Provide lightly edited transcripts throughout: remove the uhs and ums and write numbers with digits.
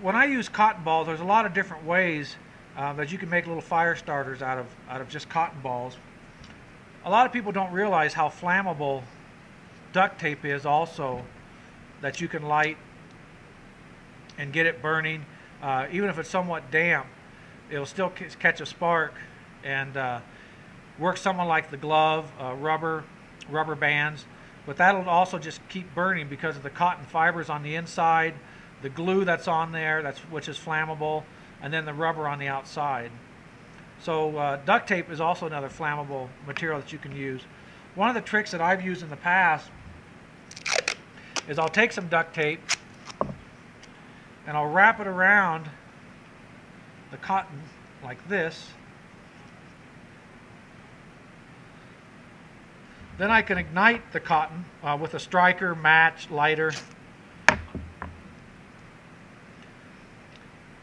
when I use cotton balls, there's a lot of different ways that you can make little fire starters out of just cotton balls. A lot of people don't realize how flammable duct tape is also, that you can light and get it burning. Even if it's somewhat damp, it'll still catch a spark and work somewhat like the glove, rubber bands. But that'll also just keep burning because of the cotton fibers on the inside, the glue that's on there, which is flammable, and then the rubber on the outside. So duct tape is also another flammable material that you can use. One of the tricks that I've used in the past is I'll take some duct tape and I'll wrap it around the cotton like this. Then I can ignite the cotton with a striker, match, lighter.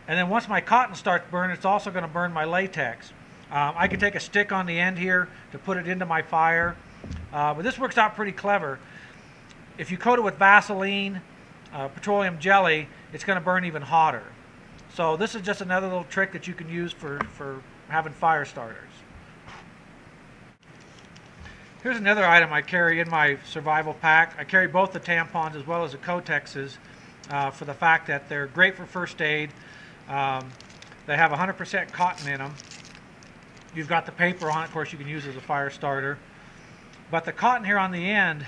And then once my cotton starts burning, it's also going to burn my latex. I can take a stick on the end here to put it into my fire. But this works out pretty clever. If you coat it with Vaseline, petroleum jelly, it's going to burn even hotter. So this is just another little trick that you can use for having fire starters. Here's another item I carry in my survival pack. I carry both the tampons as well as the Kotexes for the fact that they're great for first aid. They have 100% cotton in them. You've got the paper on it, of course, you can use as a fire starter. But the cotton here on the end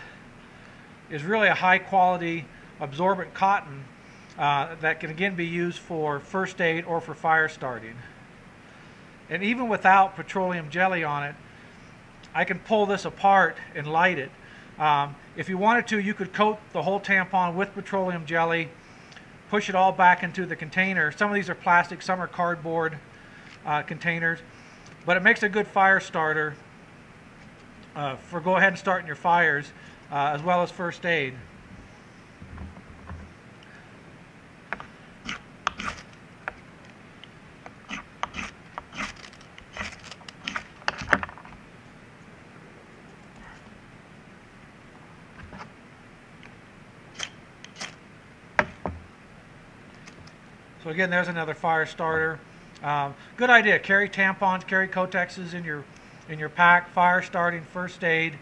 is really a high quality absorbent cotton that can again be used for first aid or for fire starting. And even without petroleum jelly on it, I can pull this apart and light it. If you wanted to, you could coat the whole tampon with petroleum jelly, push it all back into the container. Some of these are plastic, some are cardboard containers, but it makes a good fire starter for go ahead and starting your fires as well as first aid. So again, there's another fire starter. Good idea. Carry tampons, carry Kotexes in your pack. Fire starting, first aid.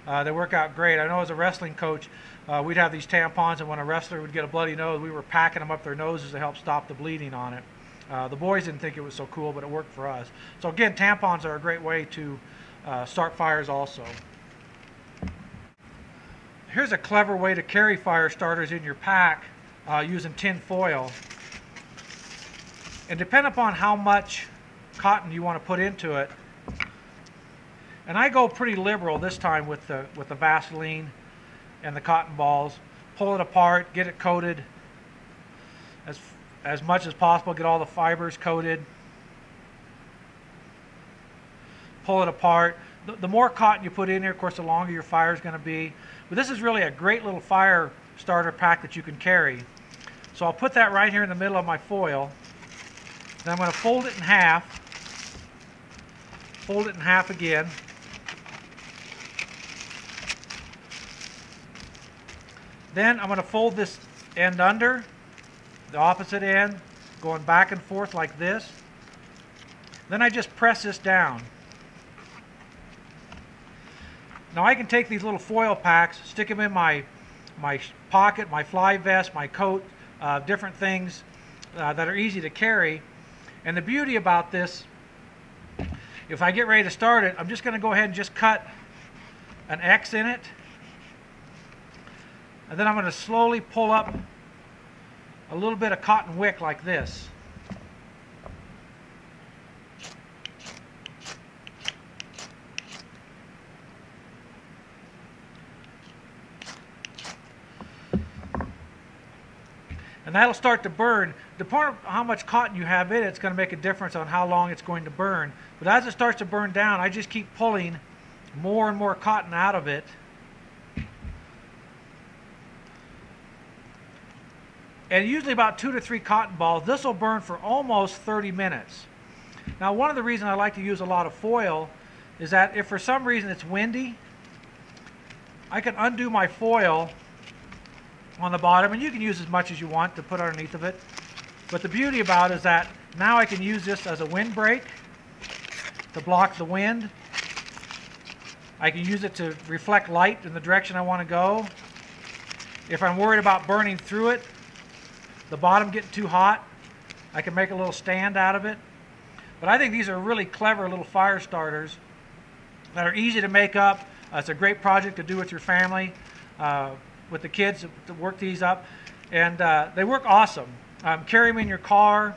They work out great. I know as a wrestling coach, we'd have these tampons, and when a wrestler would get a bloody nose, we were packing them up their noses to help stop the bleeding on it. The boys didn't think it was so cool, but it worked for us. So again, tampons are a great way to start fires also. Here's a clever way to carry fire starters in your pack using tin foil. And depending upon how much cotton you want to put into it, and I go pretty liberal this time with the Vaseline and the cotton balls. Pull it apart, get it coated as much as possible, get all the fibers coated. Pull it apart. The more cotton you put in here, of course, the longer your fire is going to be. But this is really a great little fire starter pack that you can carry. So I'll put that right here in the middle of my foil. Then I'm going to fold it in half. Fold it in half again. Then I'm going to fold this end under, the opposite end, going back and forth like this. Then I just press this down. Now I can take these little foil packs, stick them in my pocket, my fly vest, my coat, different things that are easy to carry. And the beauty about this, if I get ready to start it, I'm just going to go ahead and just cut an X in it. And then I'm going to slowly pull up a little bit of cotton wick like this. And that'll start to burn. Depending on how much cotton you have in it, it's going to make a difference on how long it's going to burn. But as it starts to burn down, I just keep pulling more and more cotton out of it. And usually about 2 to 3 cotton balls. This will burn for almost 30 minutes. Now, one of the reasons I like to use a lot of foil is that if for some reason it's windy, I can undo my foil on the bottom, and you can use as much as you want to put underneath of it. But the beauty about it is that now I can use this as a windbreak to block the wind. I can use it to reflect light in the direction I want to go. If I'm worried about burning through it, the bottom getting too hot, I can make a little stand out of it. But I think these are really clever little fire starters that are easy to make up. It's a great project to do with your family, with the kids to work these up. And they work awesome. Carry them in your car.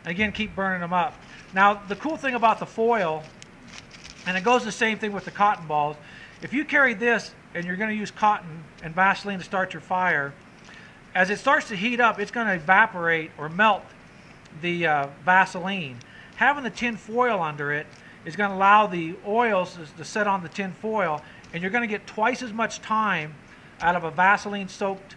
Again, keep burning them up. Now, the cool thing about the foil, and it goes the same thing with the cotton balls, if you carry this and you're going to use cotton and Vaseline to start your fire, as it starts to heat up, it's going to evaporate or melt the Vaseline. Having the tin foil under it is going to allow the oils to set on the tin foil, and you're going to get twice as much time out of a Vaseline soaked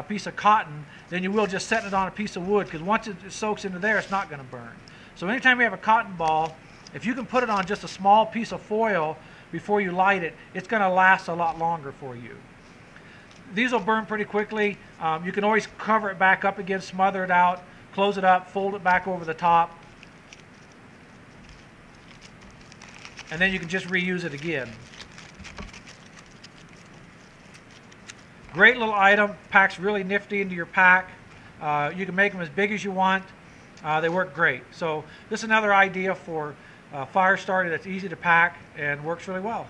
piece of cotton than you will just setting it on a piece of wood, because once it soaks into there, it's not going to burn. So anytime you have a cotton ball, if you can put it on just a small piece of foil before you light it, it's going to last a lot longer for you. These will burn pretty quickly. You can always cover it back up again, smother it out, close it up, fold it back over the top, and then you can just reuse it again. Great little item, packs really nifty into your pack. You can make them as big as you want. They work great. So this is another idea for fire starter that's easy to pack and works really well.